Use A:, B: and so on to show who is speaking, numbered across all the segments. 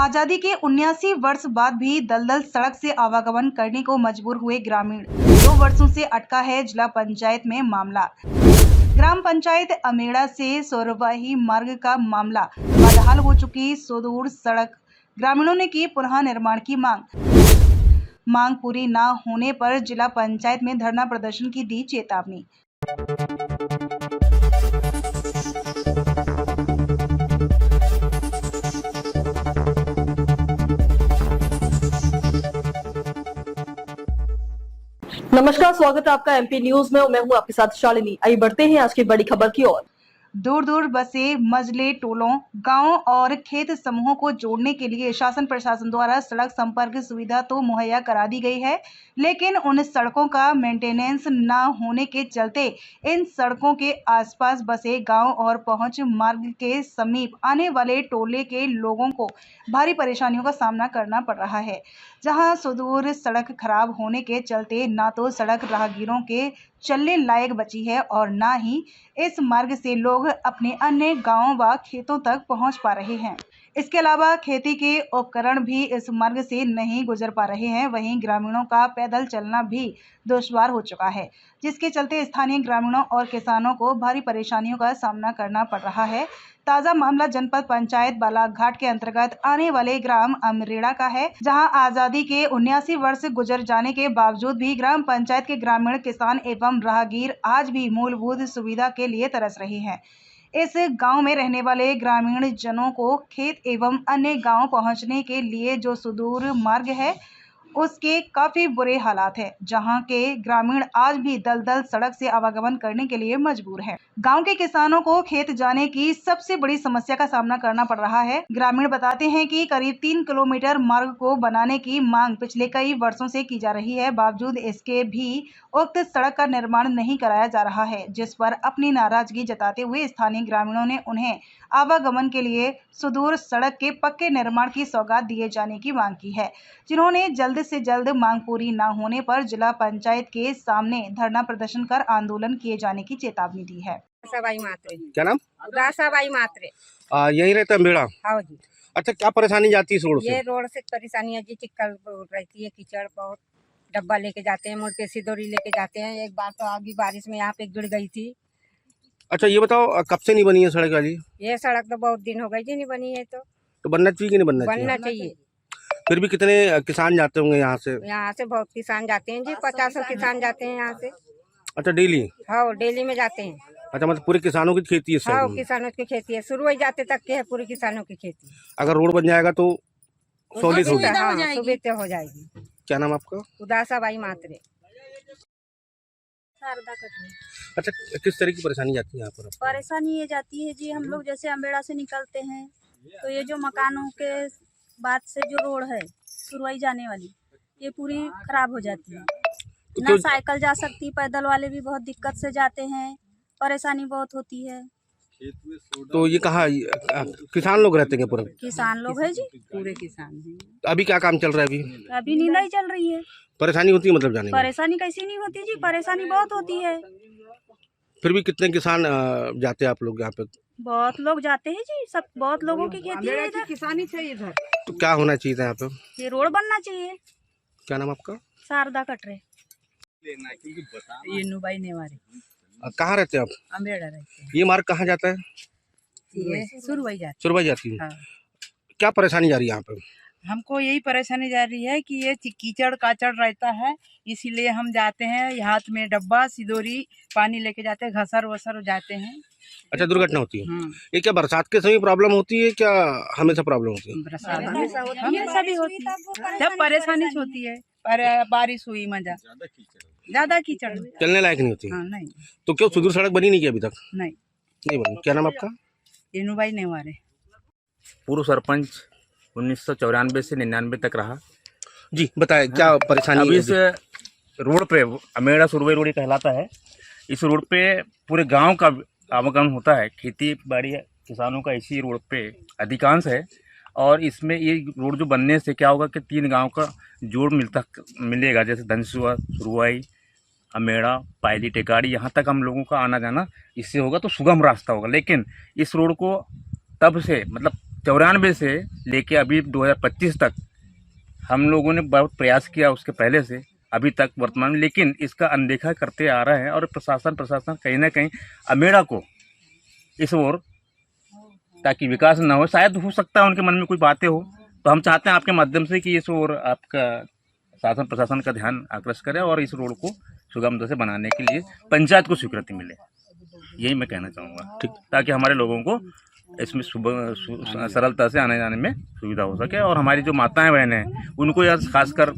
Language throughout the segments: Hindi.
A: आजादी के 79 वर्ष बाद भी दलदल सड़क से आवागमन करने को मजबूर हुए ग्रामीण। 2 वर्षों से अटका है जिला पंचायत में मामला। ग्राम पंचायत अमेड़ा से सोरवाही मार्ग का मामला बदहाल हो चुकी सुदूर सड़क। ग्रामीणों ने की पुनः निर्माण की मांग पूरी न होने पर जिला पंचायत में धरना प्रदर्शन की दी चेतावनी।
B: नमस्कार, स्वागत है आपका एमपी न्यूज में। मैं हूं आपके साथ शालिनी। आइए बढ़ते हैं आज की बड़ी खबर की ओर।
A: दूर दूर बसे मजले टोलों, गांवों और खेत समूहों को जोड़ने के लिए शासन प्रशासन द्वारा सड़क संपर्क सुविधा तो मुहैया करा दी गई है, लेकिन उन सड़कों का मेंटेनेंस न होने के चलते इन सड़कों के आसपास बसे गांव और पहुंच मार्ग के समीप आने वाले टोले के लोगों को भारी परेशानियों का सामना करना पड़ रहा है। जहां सुदूर सड़क खराब होने के चलते न तो सड़क राहगीरों के चलने लायक बची है और न ही इस मार्ग से लोग अपने अन्य गांवों व खेतों तक पहुंच पा रहे हैं। इसके अलावा खेती के उपकरण भी इस मार्ग से नहीं गुजर पा रहे हैं। वहीं ग्रामीणों का पैदल चलना भी दुश्वार हो चुका है, जिसके चलते स्थानीय ग्रामीणों और किसानों को भारी परेशानियों का सामना करना पड़ रहा है। ताजा मामला जनपद पंचायत बालाघाट के अंतर्गत आने वाले ग्राम अमरेड़ा का है, जहां आजादी के 79 वर्ष गुजर जाने के बावजूद भी ग्राम पंचायत के ग्रामीण, किसान एवं राहगीर आज भी मूलभूत सुविधा के लिए तरस रहे हैं। इस गांव में रहने वाले ग्रामीण जनों को खेत एवं अन्य गांव पहुंचने के लिए जो सुदूर मार्ग है उसके काफी बुरे हालात हैं, जहां के ग्रामीण आज भी दलदल सड़क से आवागमन करने के लिए मजबूर हैं। गांव के किसानों को खेत जाने की सबसे बड़ी समस्या का सामना करना पड़ रहा है। ग्रामीण बताते हैं कि करीब 3 किलोमीटर मार्ग को बनाने की मांग पिछले कई वर्षों से की जा रही है, बावजूद इसके भी उक्त सड़क का निर्माण नहीं कराया जा रहा है, जिस पर अपनी नाराजगी जताते हुए स्थानीय ग्रामीणों ने उन्हें आवागमन के लिए सुदूर सड़क के पक्के निर्माण की सौगात दिए जाने की मांग की है, जिन्होंने जल्द से जल्द मांग पूरी न होने पर जिला पंचायत के सामने धरना प्रदर्शन कर आंदोलन किए जाने की चेतावनी दी है।
C: क्या नाम?
D: उदासाबाई मात्रे।
C: यही रहता है अमेड़ा?
D: हाँ जी।
C: अच्छा, क्या परेशानी जाती है इस रोड से?
D: ये रोड से परेशानी है जी, चिक्कल बहुत रहती है, कीचड़ बहुत। डब्बा लेके जाते हैं, मुड़ के सिदोरी लेके जाते हैं। एक बार तो आगे बारिश में यहाँ पे गिर गई थी।
C: अच्छा, ये बताओ कब से नहीं बनी है सड़क वाली?
D: ये सड़क तो बहुत दिन हो गई जी नहीं बनी है। तो
C: बनना चाहिए कि नहीं बनना
D: बनना
C: चाहिए?
D: चाहिए।
C: फिर भी कितने किसान जाते होंगे यहाँ से?
D: यहाँ से बहुत किसान जाते हैं जी, 50 किसान जाते हैं यहाँ से।
C: अच्छा, डेली?
D: हाँ, डेली में जाते हैं।
C: अच्छा, मतलब पूरे किसानों की खेती है इस
D: हाँ,
C: साइड में?
D: किसानों की खेती है, शुरू ही जाते तक के है पूरी किसानों की खेती।
C: अगर रोड बन जाएगा तो सहूलियत होगी?
D: हाँ, सुविधा हो जाएगी।
C: क्या नाम आपका?
D: उदासाबाई मात्रे।
C: अच्छा, किस तरह की परेशानी जाती है यहाँ पर?
E: परेशानी ये जाती है जी, हम लोग जैसे अमेड़ा से निकलते हैं तो ये जो मकानों के बाद से जो रोड है सुरवाई जाने वाली, ये पूरी खराब हो जाती है। ना साइकिल जा सकती, पैदल वाले भी बहुत दिक्कत से जाते हैं, परेशानी बहुत होती है।
C: तो ये कहाँ किसान लोग रहते हैं पूरे?
E: किसान लोग है जी,
D: पूरे किसान हैं।
C: अभी क्या काम चल रहा है अभी?
E: अभी नींदाई चल रही है।
C: परेशानी होती है मतलब जाने में?
E: परेशानी कैसी नहीं होती जी, परेशानी बहुत होती है।
C: फिर भी कितने किसान जाते हैं आप लोग यहाँ पे?
E: बहुत लोग जाते हैं जी, सब बहुत लोगों की खेती है इधर।
D: किसानी चाहिए इधर।
C: तो क्या होना चाहिए था यहाँ पे?
E: ये रोड बनना चाहिए।
C: क्या नाम आपका?
E: शारदा कटरे।
D: ये नुबाई नेवारी।
C: कहाँ रहते हैं आप?
D: अमेड़ा रहते हैं।
C: ये मार्ग कहाँ जाता है?
D: ये सुरवाई जाती
C: सुरभा जाती है।
D: हाँ।
C: क्या परेशानी जा रही है यहाँ पे?
F: हमको यही परेशानी जा रही है कि ये कीचड़ काचड़ रहता है, इसीलिए हम जाते हैं हाथ में डब्बा सिदोरी पानी लेके जाते हैं, घसर वसर जाते हैं।
C: अच्छा, दुर्घटना होती है? ये क्या बरसात के समय प्रॉब्लम होती है, क्या हमेशा प्रॉब्लम होती है?
F: बरसात हमेशा भी होती है, जब परेशानी होती है। पर बारिश हुई मजा ज्यादा कीचड़
C: चलने लायक नहीं होती?
F: हाँ, नहीं।
C: तो क्यों सुदूर सड़क बनी नहीं की अभी तक?
F: नहीं
C: बनी। क्या नाम आपका?
F: इनुबाई नेवारे।
G: पूर्व सरपंच 1994 से 99 तक रहा
C: जी, बताए क्या परेशानी
G: अभी
C: है?
G: इस रोड पे अमेड़ा सुरवई रोड कहलाता है। इस रोड पे पूरे गांव का आवागमन होता है, खेती बाड़ी किसानों का इसी रोड पे अधिकांश है। और इसमें ये रोड जो बनने से क्या होगा कि 3 गांव का जोड़ मिलेगा, जैसे धनसुआ, सुरवाई, अमेड़ा, पायली, टेकारी, यहाँ तक हम लोगों का आना जाना इससे होगा तो सुगम रास्ता होगा। लेकिन इस रोड को तब से मतलब 94 से लेके अभी 2025 तक हम लोगों ने बहुत प्रयास किया उसके पहले से अभी तक वर्तमान में, लेकिन इसका अनदेखा करते आ रहे हैं। और प्रशासन कहीं ना कहीं अमेड़ा को इस ओर, ताकि विकास ना हो, शायद हो सकता है उनके मन में कोई बातें हो, तो हम चाहते हैं आपके माध्यम से कि इस ओर आपका शासन प्रशासन का ध्यान आकर्षित करें और इस रोड को सुगमता से बनाने के लिए पंचायत को स्वीकृति मिले। यही मैं कहना चाहूँगा, ठीक, ताकि हमारे लोगों को इसमें सरलता से आने जाने में सुविधा हो सके। और हमारी जो माताएं बहनें हैं उनको यार खासकर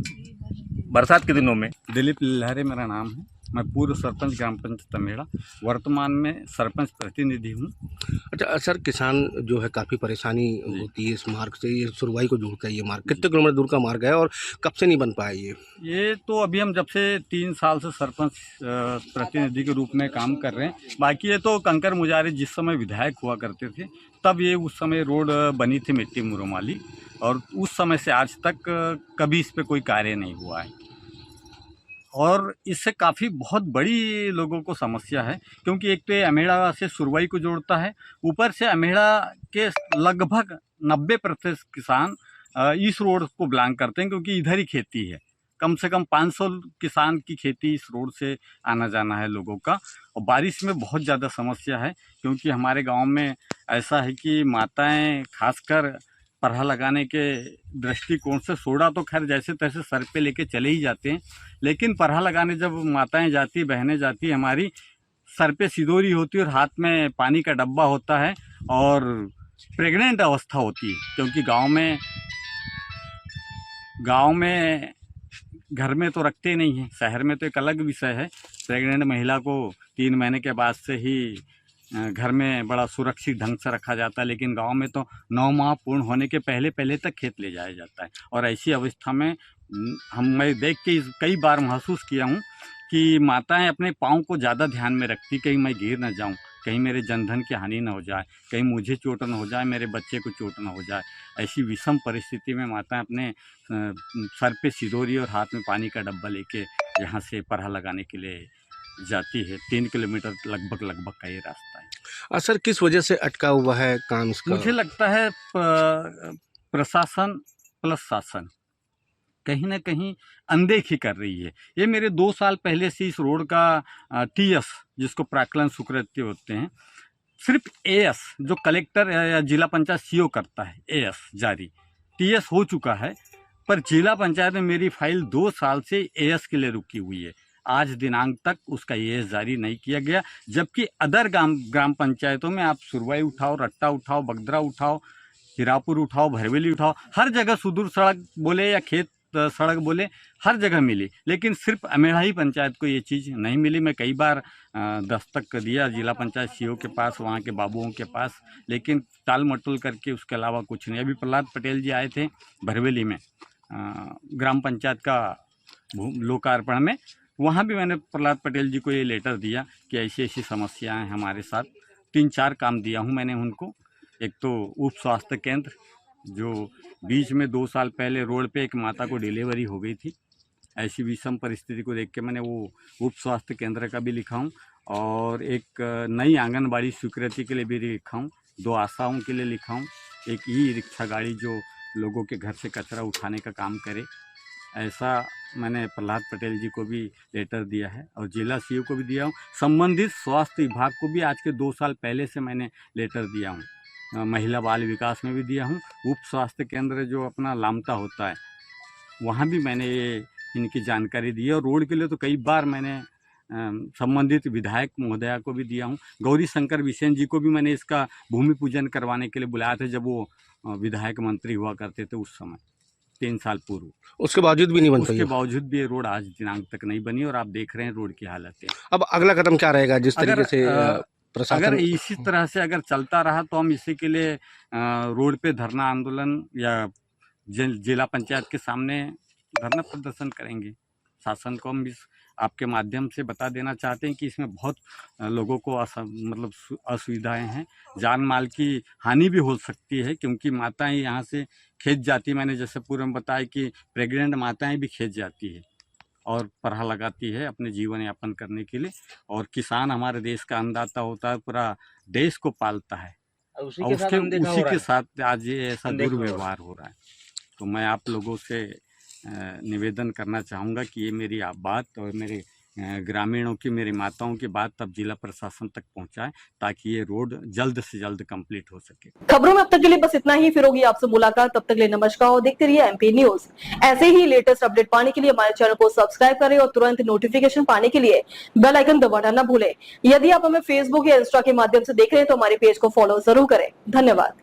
G: बरसात के दिनों में।
H: दिलीप लहरे मेरा नाम है, मैं पूर्व सरपंच ग्राम पंचायत अमेड़ा, वर्तमान में सरपंच प्रतिनिधि हूँ।
C: अच्छा सर, किसान जो है काफ़ी परेशानी होती है इस मार्ग से, ये सुरवाई को जोड़ता है ये मार्ग, कितने किलोमीटर दूर का मार्ग है और कब से नहीं बन पाया
H: ये तो अभी हम जब से 3 साल से सरपंच प्रतिनिधि के रूप में काम कर रहे हैं। बाकी ये तो कंकर मुजारे जिस समय विधायक हुआ करते थे तब ये उस समय रोड बनी थी मिट्टी मुरमाली, और उस समय से आज तक कभी इस पर कोई कार्य नहीं हुआ है। और इससे काफ़ी बहुत बड़ी लोगों को समस्या है, क्योंकि एक तो अमेड़ा से सुरवाई को जोड़ता है, ऊपर से अमेड़ा के लगभग 90% किसान इस रोड को बिलोंग करते हैं, क्योंकि इधर ही खेती है। कम से कम 500 किसान की खेती इस रोड से आना जाना है लोगों का। और बारिश में बहुत ज़्यादा समस्या है, क्योंकि हमारे गांव में ऐसा है कि माताएं खासकर परहा लगाने के दृष्टिकोण से, सोडा तो खैर जैसे तैसे सर पे लेके चले ही जाते हैं, लेकिन परहा लगाने जब माताएं जाती, बहनें जाती, हमारी सर पे सिदोरी होती है और हाथ में पानी का डब्बा होता है और प्रेग्नेंट अवस्था होती है। क्योंकि गांव में घर में तो रखते नहीं हैं, शहर में तो एक अलग विषय है। प्रेग्नेंट महिला को 3 महीने के बाद से ही घर में बड़ा सुरक्षित ढंग से रखा जाता है, लेकिन गांव में तो 9 माह पूर्ण होने के पहले तक खेत ले जाया जाता है। और ऐसी अवस्था में मैं देख के कई बार महसूस किया हूं कि माताएं अपने पाँव को ज़्यादा ध्यान में रखती, कहीं मैं गिर ना जाऊं, कहीं मेरे जनधन की हानि न हो जाए, कहीं मुझे चोट न हो जाए, मेरे बच्चे को चोट न हो जाए। ऐसी विषम परिस्थिति में माताएं अपने सर पे सिदोरी और हाथ में पानी का डब्बा लेके यहाँ से परहा लगाने के लिए जाती है। 3 किलोमीटर लगभग का ये रास्ता है।
C: सर, किस वजह से अटका हुआ है काम इसका?
H: मुझे लगता है प्रशासन प्लस शासन कहीं ना कहीं अनदेखी कर रही है। ये मेरे 2 साल पहले से इस रोड का TS, जिसको प्राक्कलन स्वीकृति होते हैं, सिर्फ AS जो कलेक्टर या जिला पंचायत CO करता है, AS जारी, TS हो चुका है, पर जिला पंचायत में मेरी फाइल 2 साल से AS के लिए रुकी हुई है। आज दिनांक तक उसका AS जारी नहीं किया गया, जबकि अदर ग्राम पंचायतों में आप सुरवाई उठाओ, रट्टा उठाओ, बगदरा उठाओ, हिरापुर उठाओ, भरवेली उठाओ, हर जगह सुदूर सड़क बोले या खेत सड़क बोले, हर जगह मिली, लेकिन सिर्फ अमेड़ा ही पंचायत को ये चीज़ नहीं मिली। मैं कई बार दस्तक दिया जिला पंचायत CO के पास, वहाँ के बाबुओं के पास, लेकिन टाल मटोल करके उसके अलावा कुछ नहीं। अभी प्रहलाद पटेल जी आए थे भरवेली में ग्राम पंचायत का लोकार्पण में, वहाँ भी मैंने प्रहलाद पटेल जी को ये लेटर दिया कि ऐसी ऐसी समस्याएं हमारे साथ। 3-4 काम दिया हूँ मैंने उनको। एक तो उप स्वास्थ्य केंद्र, जो बीच में 2 साल पहले रोड पे एक माता को डिलीवरी हो गई थी, ऐसी विषम परिस्थिति को देख के मैंने वो उप स्वास्थ्य केंद्र का भी लिखा हूँ, और एक नई आंगनबाड़ी स्वीकृति के लिए भी लिखा हूँ, 2 आशाओं के लिए लिखा हूँ, एक ई-रिक्शा गाड़ी जो लोगों के घर से कचरा उठाने का काम करे, ऐसा मैंने प्रहलाद पटेल जी को भी लेटर दिया है, और जिला CO को भी दिया हूँ। संबंधित स्वास्थ्य विभाग को भी आज के 2 साल पहले से मैंने लेटर दिया हूँ। महिला बाल विकास में भी दिया हूँ। उप स्वास्थ्य केंद्र जो अपना लामता होता है, वहाँ भी मैंने ये इनकी जानकारी दी है। और रोड के लिए तो कई बार मैंने संबंधित विधायक महोदया को भी दिया हूँ। गौरी शंकर बिसेन जी को भी मैंने इसका भूमि पूजन करवाने के लिए बुलाया था, जब वो विधायक मंत्री हुआ करते थे उस समय, 3 साल पूर्व।
C: उसके बावजूद भी नहीं बन पाई?
H: उसके बावजूद भी ये रोड आज दिनांक तक नहीं बनी, और आप देख रहे हैं रोड की हालत है।
C: अब अगला कदम क्या रहेगा? जिस तरीके से
H: अगर इसी तरह से अगर चलता रहा तो हम इसी के लिए रोड पे धरना आंदोलन या जिला पंचायत के सामने धरना प्रदर्शन करेंगे। शासन को हम इस आपके माध्यम से बता देना चाहते हैं कि इसमें बहुत लोगों को मतलब असुविधाएं हैं, जान माल की हानि भी हो सकती है, क्योंकि माताएं यहाँ से खेत जाती, मैंने जैसे पूर्व में बताया कि प्रेग्नेंट माताएं भी खेत जाती है और परहा लगाती है अपने जीवन यापन करने के लिए। और किसान हमारे देश का अन्नदाता होता है, पूरा देश को पालता है,
C: और उसी
H: और
C: के साथ
H: उसके
C: अनदेखा हो
H: उसी
C: रहा
H: के
C: है।
H: साथ आज ये ऐसा
C: अनदेखा हो रहा है।
H: दुर्व्यवहार हो रहा है। तो मैं आप लोगों से निवेदन करना चाहूँगा कि ये मेरी आप बात और मेरे ग्रामीणों की, मेरी माताओं की बात तब जिला प्रशासन तक पहुंचाएं ताकि ये रोड जल्द से जल्द कंप्लीट हो सके।
B: खबरों में अब तक के लिए बस इतना ही। फिर होगी आपसे मुलाकात, तब तक के लिए नमस्कार और देखते रहिए MP न्यूज। ऐसे ही लेटेस्ट अपडेट पाने के लिए हमारे चैनल को सब्सक्राइब करें और तुरंत नोटिफिकेशन पाने के लिए बेल आइकन दबाना न भूलें। यदि आप हमें फेसबुक या इंस्टा के माध्यम से देख रहे हैं तो हमारे पेज को फॉलो जरूर करें। धन्यवाद।